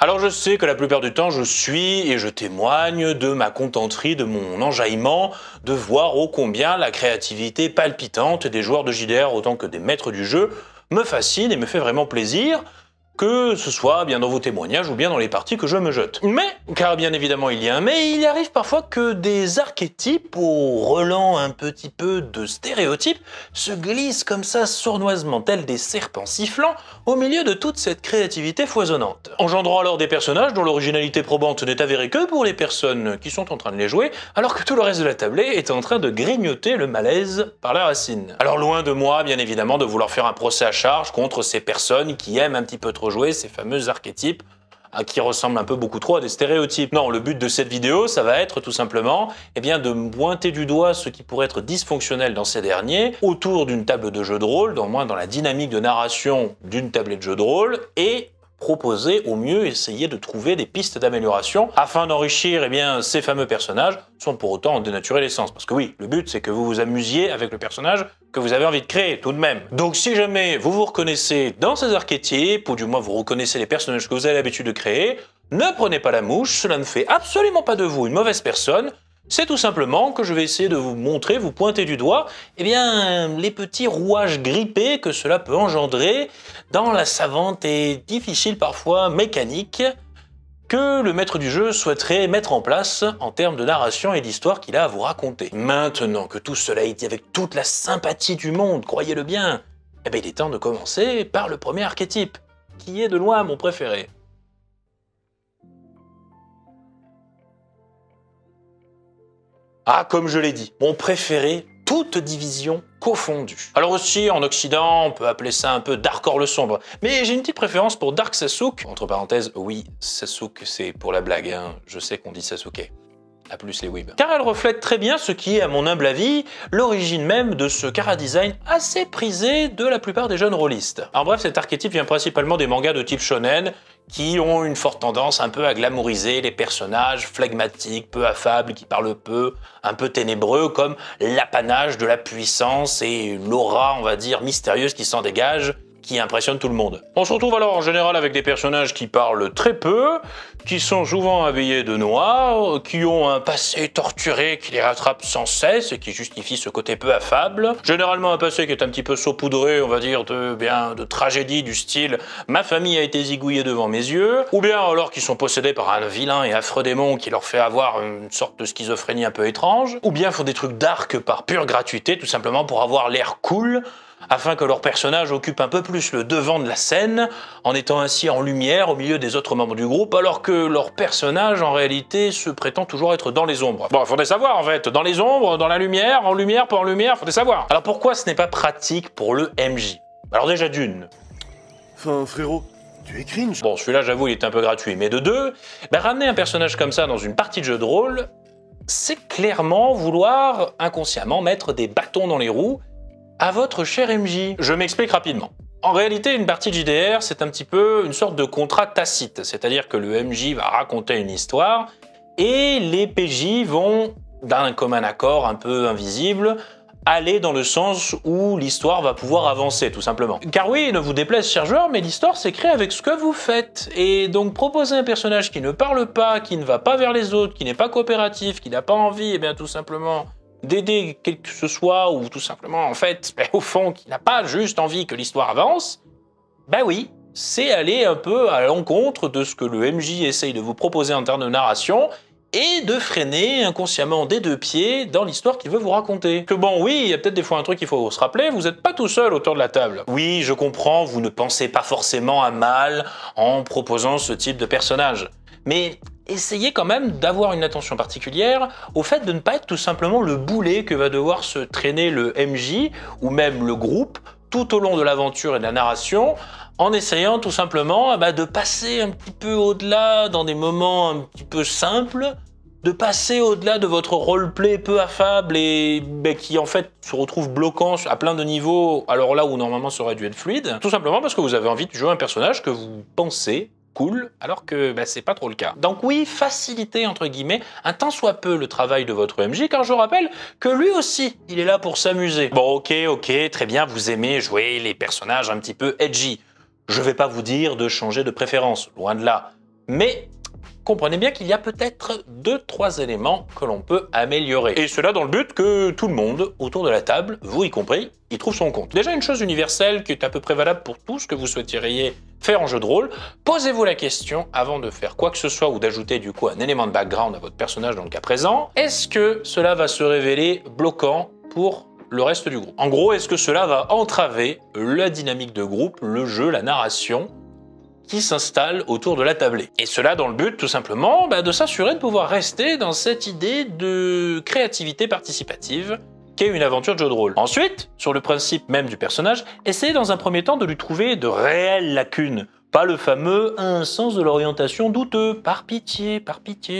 Alors je sais que la plupart du temps je suis et je témoigne de ma contenterie, de mon enjaillement, de voir ô combien la créativité palpitante des joueurs de JDR autant que des maîtres du jeu me fascine et me fait vraiment plaisir, que ce soit bien dans vos témoignages ou bien dans les parties que je me jette. Mais, car bien évidemment il y a un mais, il arrive parfois que des archétypes au relent un petit peu de stéréotypes se glissent comme ça sournoisement tels des serpents sifflants au milieu de toute cette créativité foisonnante. Engendrant alors des personnages dont l'originalité probante n'est avérée que pour les personnes qui sont en train de les jouer, alors que tout le reste de la tablée est en train de grignoter le malaise par la racine. Alors loin de moi, bien évidemment, de vouloir faire un procès à charge contre ces personnes qui aiment un petit peu trop jouer ces fameux archétypes qui ressemblent un peu beaucoup trop à des stéréotypes. Non, le but de cette vidéo, ça va être tout simplement de pointer du doigt ce qui pourrait être dysfonctionnel dans ces derniers autour d'une table de jeu de rôle, au moins dans la dynamique de narration d'une tablette de jeu de rôle, et proposer au mieux, essayer de trouver des pistes d'amélioration afin d'enrichir ces fameux personnages sans pour autant en dénaturer l'essence. Parce que oui, le but c'est que vous vous amusiez avec le personnage que vous avez envie de créer tout de même. Donc si jamais vous vous reconnaissez dans ces archétypes, ou du moins vous reconnaissez les personnages que vous avez l'habitude de créer, ne prenez pas la mouche, cela ne fait absolument pas de vous une mauvaise personne. C'est tout simplement que je vais essayer de vous montrer, vous pointer du doigt, les petits rouages grippés que cela peut engendrer dans la savante et difficile parfois mécanique que le maître du jeu souhaiterait mettre en place en termes de narration et d'histoire qu'il a à vous raconter. Maintenant que tout cela est dit avec toute la sympathie du monde, croyez-le bien, il est temps de commencer par le premier archétype, qui est de loin mon préféré. Ah, comme je l'ai dit, mon préféré, toute division confondue. Alors aussi, en Occident, on peut appeler ça un peu Darkor le Sombre, mais j'ai une petite préférence pour Dark Sasuke. Entre parenthèses, oui, Sasuke, c'est pour la blague, hein. Je sais qu'on dit Sasuke. À plus les weebs. Car elle reflète très bien ce qui est, à mon humble avis, l'origine même de ce chara-design assez prisé de la plupart des jeunes rôlistes. Alors bref, cet archétype vient principalement des mangas de type shonen, qui ont une forte tendance un peu à glamouriser les personnages flegmatiques, peu affables, qui parlent peu, un peu ténébreux, comme l'apanage de la puissance et l'aura, on va dire, mystérieuse qui s'en dégage, qui impressionne tout le monde. On se retrouve alors en général avec des personnages qui parlent très peu, qui sont souvent habillés de noir, qui ont un passé torturé qui les rattrape sans cesse et qui justifie ce côté peu affable. Généralement un passé qui est un petit peu saupoudré, on va dire, de tragédie du style « ma famille a été zigouillée devant mes yeux », ou bien alors qu'ils sont possédés par un vilain et affreux démon qui leur fait avoir une sorte de schizophrénie un peu étrange, ou bien font des trucs dark par pure gratuité, tout simplement pour avoir l'air cool, afin que leur personnage occupe un peu plus le devant de la scène, en étant ainsi en lumière au milieu des autres membres du groupe, alors que leur personnage, en réalité, se prétend toujours être dans les ombres. Bon, faudrait savoir, en fait, dans les ombres, dans la lumière, en lumière, pas en lumière, faudrait savoir. Alors pourquoi ce n'est pas pratique pour le MJ? Alors déjà d'une. Enfin, frérot, tu es cringe. Bon, celui-là, j'avoue, il est un peu gratuit, mais de deux, ramener un personnage comme ça dans une partie de jeu de rôle, c'est clairement vouloir inconsciemment mettre des bâtons dans les roues à votre cher MJ. Je m'explique rapidement. En réalité, une partie de JDR, c'est un petit peu une sorte de contrat tacite, c'est-à-dire que le MJ va raconter une histoire et les PJ vont, d'un commun accord un peu invisible, aller dans le sens où l'histoire va pouvoir avancer, tout simplement. Car oui, ne vous déplaise, cher joueur, mais l'histoire s'écrit avec ce que vous faites. Et donc proposer un personnage qui ne parle pas, qui ne va pas vers les autres, qui n'est pas coopératif, qui n'a pas envie, tout simplement d'aider quel que ce soit, ou tout simplement, en fait, au fond, qui n'a pas juste envie que l'histoire avance, oui, c'est aller un peu à l'encontre de ce que le MJ essaye de vous proposer en termes de narration, et de freiner inconsciemment des deux pieds dans l'histoire qu'il veut vous raconter. Que bon, oui, il y a peut-être des fois un truc qu'il faut se rappeler, vous n'êtes pas tout seul autour de la table. Oui, je comprends, vous ne pensez pas forcément à mal en proposant ce type de personnage. Mais essayez quand même d'avoir une attention particulière au fait de ne pas être tout simplement le boulet que va devoir se traîner le MJ ou même le groupe tout au long de l'aventure et de la narration, en essayant tout simplement de passer un petit peu au-delà dans des moments un petit peu simples, de passer au-delà de votre roleplay peu affable et qui en fait se retrouve bloquant à plein de niveaux, alors là où normalement ça aurait dû être fluide, tout simplement parce que vous avez envie de jouer un personnage que vous pensez cool, alors que c'est pas trop le cas. Donc oui, facilitez entre guillemets un tant soit peu le travail de votre MJ, car je rappelle que lui aussi, il est là pour s'amuser. Bon, ok, très bien, vous aimez jouer les personnages un petit peu edgy. Je vais pas vous dire de changer de préférence, loin de là. Mais comprenez bien qu'il y a peut-être 2-3 éléments que l'on peut améliorer. Et cela dans le but que tout le monde autour de la table, vous y compris, y trouve son compte. Déjà une chose universelle qui est à peu près valable pour tout ce que vous souhaiteriez faire en jeu de rôle, posez-vous la question avant de faire quoi que ce soit ou d'ajouter du coup un élément de background à votre personnage dans le cas présent, est-ce que cela va se révéler bloquant pour le reste du groupe? En gros, est-ce que cela va entraver la dynamique de groupe, le jeu, la narration qui s'installe autour de la tablée? Et cela dans le but tout simplement de s'assurer de pouvoir rester dans cette idée de créativité participative qu'est une aventure de jeu de rôle. Ensuite, sur le principe même du personnage, essayez dans un premier temps de lui trouver de réelles lacunes. Pas le fameux un sens de l'orientation douteux. Par pitié,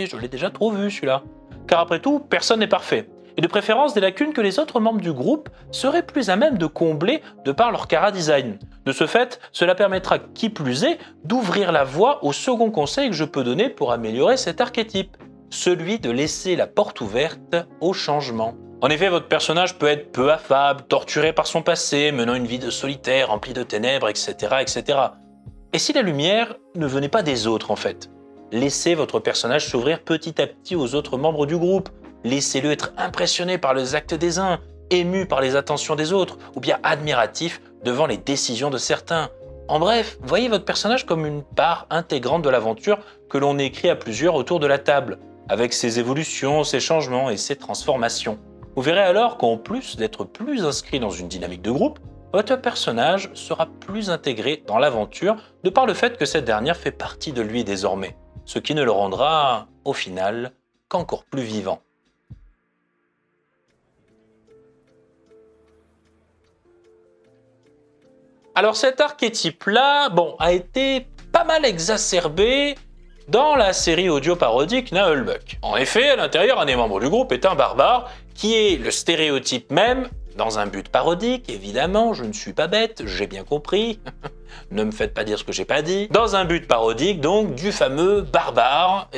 je l'ai déjà trop vu celui-là. Car après tout, personne n'est parfait. Et de préférence des lacunes que les autres membres du groupe seraient plus à même de combler de par leur chara-design. De ce fait, cela permettra, qui plus est, d'ouvrir la voie au second conseil que je peux donner pour améliorer cet archétype, celui de laisser la porte ouverte au changement. En effet, votre personnage peut être peu affable, torturé par son passé, menant une vie de solitaire, remplie de ténèbres, etc., etc. Et si la lumière ne venait pas des autres, en fait? Laissez votre personnage s'ouvrir petit à petit aux autres membres du groupe. Laissez-le être impressionné par les actes des uns, ému par les attentions des autres, ou bien admiratif devant les décisions de certains. En bref, voyez votre personnage comme une part intégrante de l'aventure que l'on écrit à plusieurs autour de la table, avec ses évolutions, ses changements et ses transformations. Vous verrez alors qu'en plus d'être plus inscrit dans une dynamique de groupe, votre personnage sera plus intégré dans l'aventure de par le fait que cette dernière fait partie de lui désormais, ce qui ne le rendra, au final, qu'encore plus vivant. Alors cet archétype-là, a été pas mal exacerbé dans la série audio parodique Naheulbeuk. En effet, à l'intérieur, un des membres du groupe est un barbare, qui est le stéréotype même, dans un but parodique, évidemment, je ne suis pas bête, j'ai bien compris, ne me faites pas dire ce que j'ai pas dit, dans un but parodique donc du fameux barbare,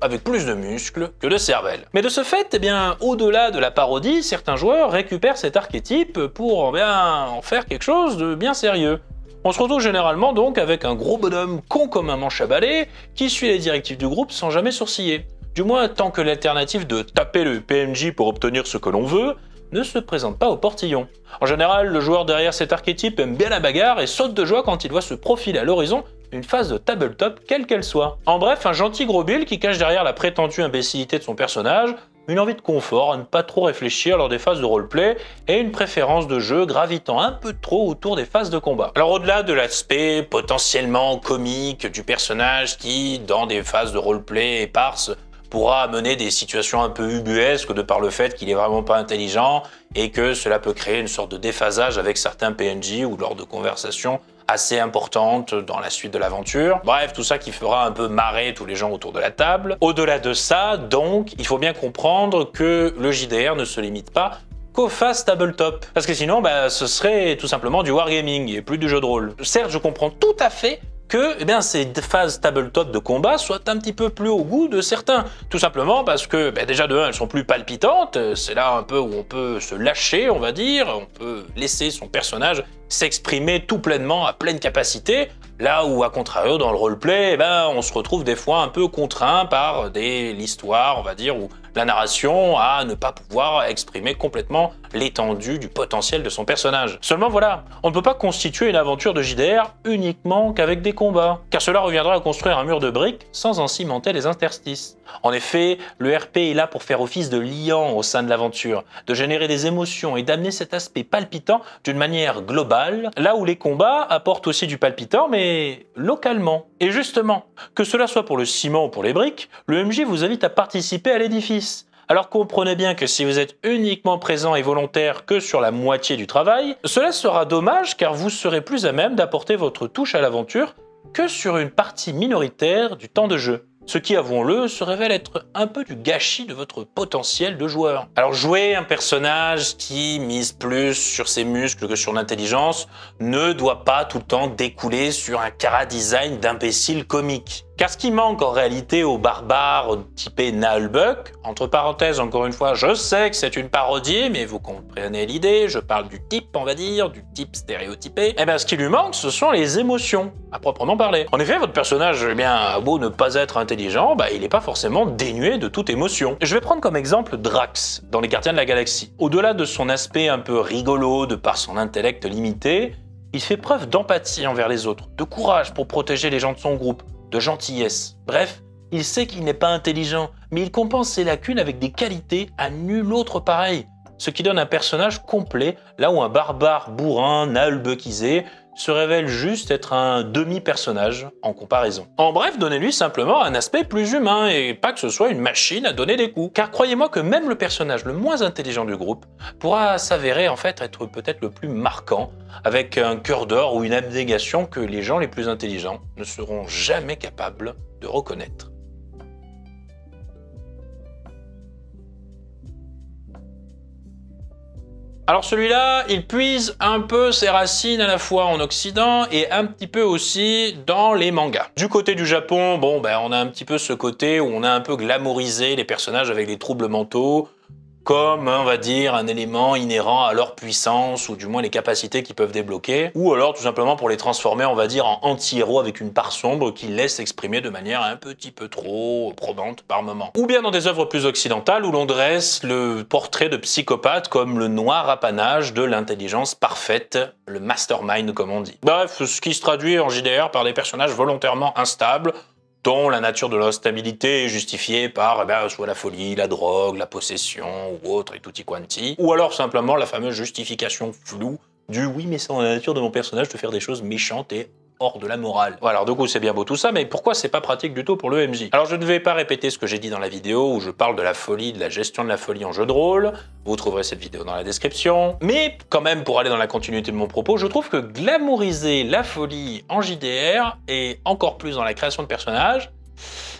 avec plus de muscles que de cervelle. Mais de ce fait, au-delà de la parodie, certains joueurs récupèrent cet archétype pour en faire quelque chose de bien sérieux. On se retrouve généralement donc avec un gros bonhomme con comme un manche à balai qui suit les directives du groupe sans jamais sourciller. Du moins tant que l'alternative de taper le PNJ pour obtenir ce que l'on veut ne se présente pas au portillon. En général, le joueur derrière cet archétype aime bien la bagarre et saute de joie quand il voit se profiler à l'horizon une phase de tabletop quelle qu'elle soit. En bref, un gentil gros Bill qui cache derrière la prétendue imbécilité de son personnage une envie de confort, à ne pas trop réfléchir lors des phases de roleplay et une préférence de jeu gravitant un peu trop autour des phases de combat. Alors au-delà de l'aspect potentiellement comique du personnage qui, dans des phases de roleplay éparses, pourra amener des situations un peu ubuesques de par le fait qu'il est vraiment pas intelligent et que cela peut créer une sorte de déphasage avec certains PNJ ou lors de conversations assez importantes dans la suite de l'aventure. Bref, tout ça qui fera un peu marrer tous les gens autour de la table. Au-delà de ça, donc, il faut bien comprendre que le JDR ne se limite pas qu'aux phases tabletop. Parce que sinon, ce serait tout simplement du wargaming et plus du jeu de rôle. Certes, je comprends tout à fait que ces phases tabletop de combat soient un petit peu plus au goût de certains. Tout simplement parce que déjà de 1, elles sont plus palpitantes, c'est là un peu où on peut se lâcher, on va dire, on peut laisser son personnage s'exprimer tout pleinement à pleine capacité, là où à contrario dans le roleplay, on se retrouve des fois un peu contraint par l'histoire, on va dire, ou la narration à ne pas pouvoir exprimer complètement l'étendue du potentiel de son personnage. Seulement voilà, on ne peut pas constituer une aventure de JDR uniquement qu'avec des combats, car cela reviendra à construire un mur de briques sans en cimenter les interstices. En effet, le RP est là pour faire office de liant au sein de l'aventure, de générer des émotions et d'amener cet aspect palpitant d'une manière globale, là où les combats apportent aussi du palpitant, mais localement. Et justement, que cela soit pour le ciment ou pour les briques, le MJ vous invite à participer à l'édifice. Alors comprenez bien que si vous êtes uniquement présent et volontaire que sur la moitié du travail, cela sera dommage car vous serez plus à même d'apporter votre touche à l'aventure que sur une partie minoritaire du temps de jeu. Ce qui, avouons-le, se révèle être un peu du gâchis de votre potentiel de joueur. Alors jouer un personnage qui mise plus sur ses muscles que sur l'intelligence ne doit pas tout le temps découler sur un chara-design d'imbécile comique. Car ce qui manque en réalité aux barbares typés Nullbuck, entre parenthèses encore une fois, je sais que c'est une parodie, mais vous comprenez l'idée, je parle du type on va dire, du type stéréotypé, eh bien ce qui lui manque ce sont les émotions, à proprement parler. En effet, votre personnage, eh bien, a beau ne pas être intelligent, il n'est pas forcément dénué de toute émotion. Je vais prendre comme exemple Drax, dans les Gardiens de la Galaxie. Au-delà de son aspect un peu rigolo, de par son intellect limité, il fait preuve d'empathie envers les autres, de courage pour protéger les gens de son groupe, de gentillesse. Bref, il sait qu'il n'est pas intelligent, mais il compense ses lacunes avec des qualités à nul autre pareil, ce qui donne un personnage complet, là où un barbare bourrin, nullbuckisé, se révèle juste être un demi-personnage en comparaison. En bref, donnez-lui simplement un aspect plus humain et pas que ce soit une machine à donner des coups. Car croyez-moi que même le personnage le moins intelligent du groupe pourra s'avérer en fait être peut-être le plus marquant, avec un cœur d'or ou une abnégation que les gens les plus intelligents ne seront jamais capables de reconnaître. Alors celui-là, il puise un peu ses racines à la fois en Occident et un petit peu aussi dans les mangas. Du côté du Japon, on a un petit peu ce côté où on a un peu glamourisé les personnages avec des troubles mentaux, comme, on va dire, un élément inhérent à leur puissance, ou du moins les capacités qu'ils peuvent débloquer, ou alors tout simplement pour les transformer, on va dire, en anti-héros avec une part sombre qui laisse s'exprimer de manière un petit peu trop probante par moment. Ou bien dans des œuvres plus occidentales où l'on dresse le portrait de psychopathes comme le noir apanage de l'intelligence parfaite, le mastermind comme on dit. Bref, ce qui se traduit en JDR par des personnages volontairement instables, dont la nature de l'instabilité est justifiée par soit la folie, la drogue, la possession ou autre et tutti quanti, ou alors simplement la fameuse justification floue du « oui mais c'est dans la nature de mon personnage de faire des choses méchantes et hors de la morale ». Voilà, alors du coup c'est bien beau tout ça, mais pourquoi c'est pas pratique du tout pour le MJ? Alors je ne vais pas répéter ce que j'ai dit dans la vidéo où je parle de la folie, de la gestion de la folie en jeu de rôle, vous trouverez cette vidéo dans la description, mais quand même pour aller dans la continuité de mon propos, je trouve que glamouriser la folie en JDR, et encore plus dans la création de personnages,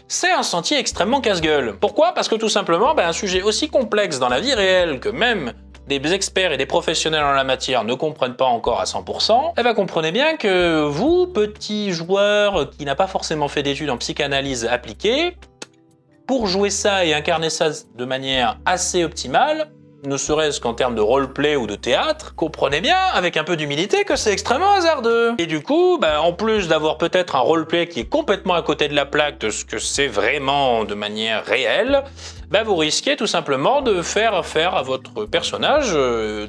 c'est un sentier extrêmement casse-gueule. Pourquoi? Parce que tout simplement, un sujet aussi complexe dans la vie réelle que même des experts et des professionnels en la matière ne comprennent pas encore à 100%, comprenez bien que vous, petit joueur qui n'a pas forcément fait d'études en psychanalyse appliquée, pour jouer ça et incarner ça de manière assez optimale, ne serait-ce qu'en termes de roleplay ou de théâtre, comprenez bien, avec un peu d'humilité, que c'est extrêmement hasardeux. Et du coup, en plus d'avoir peut-être un roleplay qui est complètement à côté de la plaque de ce que c'est vraiment de manière réelle, vous risquez tout simplement de faire à votre personnage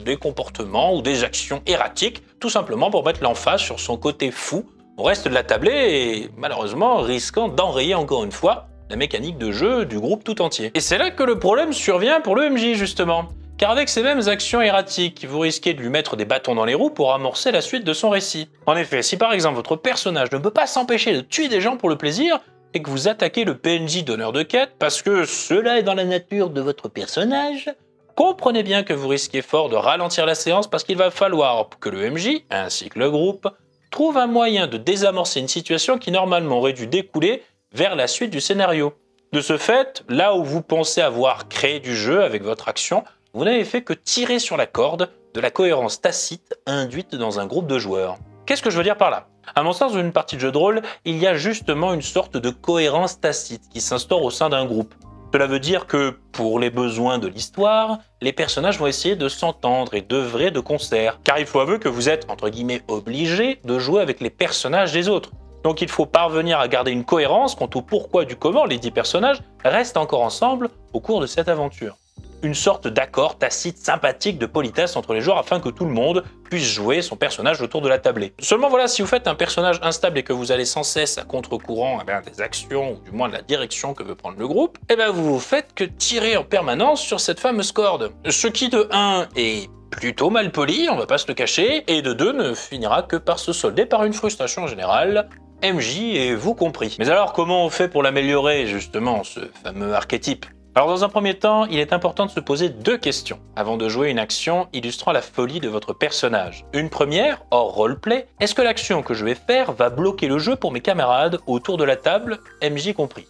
des comportements ou des actions erratiques, tout simplement pour mettre l'emphase sur son côté fou au reste de la tablée et malheureusement risquant d'enrayer encore une fois la mécanique de jeu du groupe tout entier. Et c'est là que le problème survient pour le MJ justement. Car avec ces mêmes actions erratiques, vous risquez de lui mettre des bâtons dans les roues pour amorcer la suite de son récit. En effet, si par exemple votre personnage ne peut pas s'empêcher de tuer des gens pour le plaisir, et que vous attaquez le PNJ donneur de quête parce que cela est dans la nature de votre personnage, comprenez bien que vous risquez fort de ralentir la séance parce qu'il va falloir que le MJ, ainsi que le groupe, trouve un moyen de désamorcer une situation qui normalement aurait dû découler vers la suite du scénario. De ce fait, là où vous pensez avoir créé du jeu avec votre action, vous n'avez fait que tirer sur la corde de la cohérence tacite induite dans un groupe de joueurs. Qu'est-ce que je veux dire par là? À mon sens, dans une partie de jeu de rôle, il y a justement une sorte de cohérence tacite qui s'instaure au sein d'un groupe. Cela veut dire que, pour les besoins de l'histoire, les personnages vont essayer de s'entendre et d'œuvrer de concert. Car il faut avouer que vous êtes, entre guillemets, obligé de jouer avec les personnages des autres. Donc il faut parvenir à garder une cohérence quant au pourquoi du comment les 10 personnages restent encore ensemble au cours de cette aventure. Une sorte d'accord tacite sympathique de politesse entre les joueurs afin que tout le monde puisse jouer son personnage autour de la tablée. Seulement voilà, si vous faites un personnage instable et que vous allez sans cesse à contre-courant des actions ou du moins de la direction que veut prendre le groupe, vous faites que tirer en permanence sur cette fameuse corde. Ce qui de 1 est plutôt mal poli, on va pas se le cacher, et de 2 ne finira que par se solder par une frustration générale, MJ et vous compris. Mais alors comment on fait pour l'améliorer justement, ce fameux archétype? Alors dans un premier temps, il est important de se poser 2 questions avant de jouer une action illustrant la folie de votre personnage. Une première, hors roleplay, est-ce que l'action que je vais faire va bloquer le jeu pour mes camarades autour de la table, MJ compris?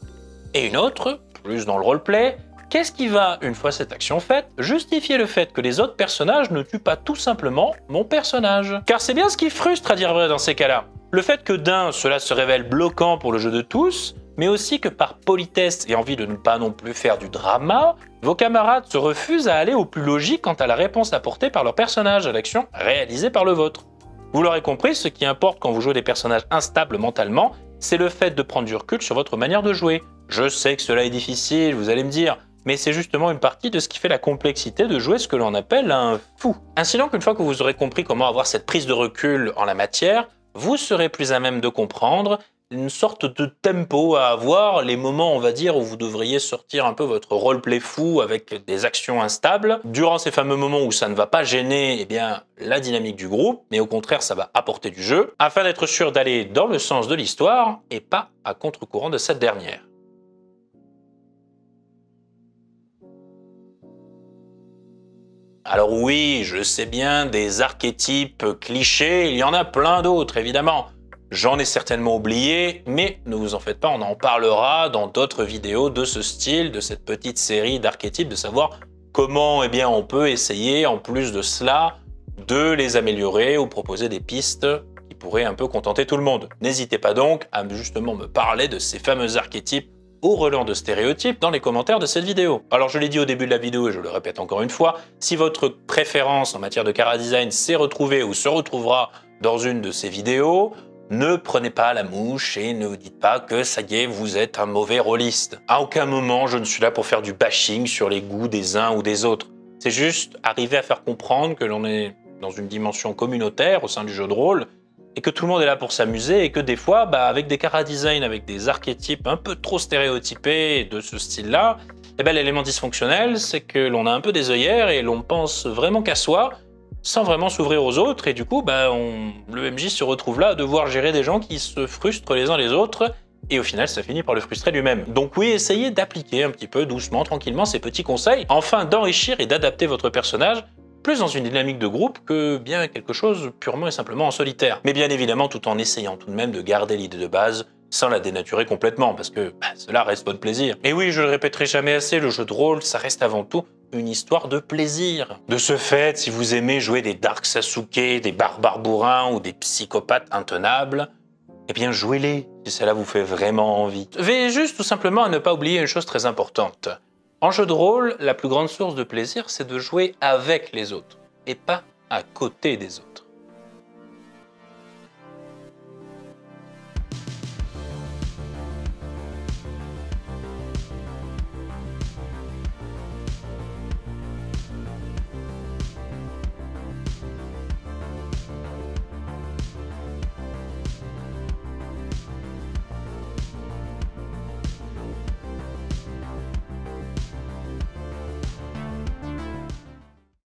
Et une autre, plus dans le roleplay, qu'est-ce qui va, une fois cette action faite, justifier le fait que les autres personnages ne tuent pas tout simplement mon personnage? Car c'est bien ce qui frustre à dire vrai dans ces cas-là. Le fait que d'un, cela se révèle bloquant pour le jeu de tous, mais aussi que par politesse et envie de ne pas non plus faire du drama, vos camarades se refusent à aller au plus logique quant à la réponse apportée par leur personnage à l'action réalisée par le vôtre. Vous l'aurez compris, ce qui importe quand vous jouez des personnages instables mentalement, c'est le fait de prendre du recul sur votre manière de jouer. Je sais que cela est difficile, vous allez me dire, mais c'est justement une partie de ce qui fait la complexité de jouer ce que l'on appelle un fou. Ainsi donc, une fois que vous aurez compris comment avoir cette prise de recul en la matière, vous serez plus à même de comprendre une sorte de tempo à avoir, les moments, on va dire, où vous devriez sortir un peu votre roleplay fou avec des actions instables. Durant ces fameux moments où ça ne va pas gêner eh bien, la dynamique du groupe, mais au contraire, ça va apporter du jeu, afin d'être sûr d'aller dans le sens de l'histoire et pas à contre-courant de cette dernière. Alors oui, je sais bien, des archétypes clichés, il y en a plein d'autres, évidemment. J'en ai certainement oublié, mais ne vous en faites pas, on en parlera dans d'autres vidéos de ce style, de cette petite série d'archétypes, de savoir comment eh bien, on peut essayer, en plus de cela, de les améliorer ou proposer des pistes qui pourraient un peu contenter tout le monde. N'hésitez pas donc à justement me parler de ces fameux archétypes au relent de stéréotypes dans les commentaires de cette vidéo. Alors je l'ai dit au début de la vidéo et je le répète encore une fois, si votre préférence en matière de chara-design s'est retrouvée ou se retrouvera dans une de ces vidéos, ne prenez pas la mouche et ne vous dites pas que ça y est, vous êtes un mauvais rôliste. À aucun moment je ne suis là pour faire du bashing sur les goûts des uns ou des autres. C'est juste arriver à faire comprendre que l'on est dans une dimension communautaire au sein du jeu de rôle et que tout le monde est là pour s'amuser et que des fois, avec des chara-design, avec des archétypes un peu trop stéréotypés de ce style-là, l'élément dysfonctionnel, c'est que l'on a un peu des œillères et l'on pense vraiment qu'à soi, sans vraiment s'ouvrir aux autres, et du coup, le MJ se retrouve là à devoir gérer des gens qui se frustrent les uns les autres, et au final, ça finit par le frustrer lui-même. Donc oui, essayez d'appliquer un petit peu doucement, tranquillement, ces petits conseils, afin d'enrichir et d'adapter votre personnage plus dans une dynamique de groupe que bien quelque chose purement et simplement en solitaire. Mais bien évidemment, tout en essayant tout de même de garder l'idée de base, sans la dénaturer complètement, parce que cela reste votre plaisir. Et oui, je le répéterai jamais assez, le jeu de rôle, ça reste avant tout une histoire de plaisir. De ce fait, si vous aimez jouer des Dark Sasuke, des barbares bourrins ou des psychopathes intenables, eh bien jouez-les, si cela vous fait vraiment envie. Veillez juste tout simplement à ne pas oublier une chose très importante. En jeu de rôle, la plus grande source de plaisir, c'est de jouer avec les autres, et pas à côté des autres.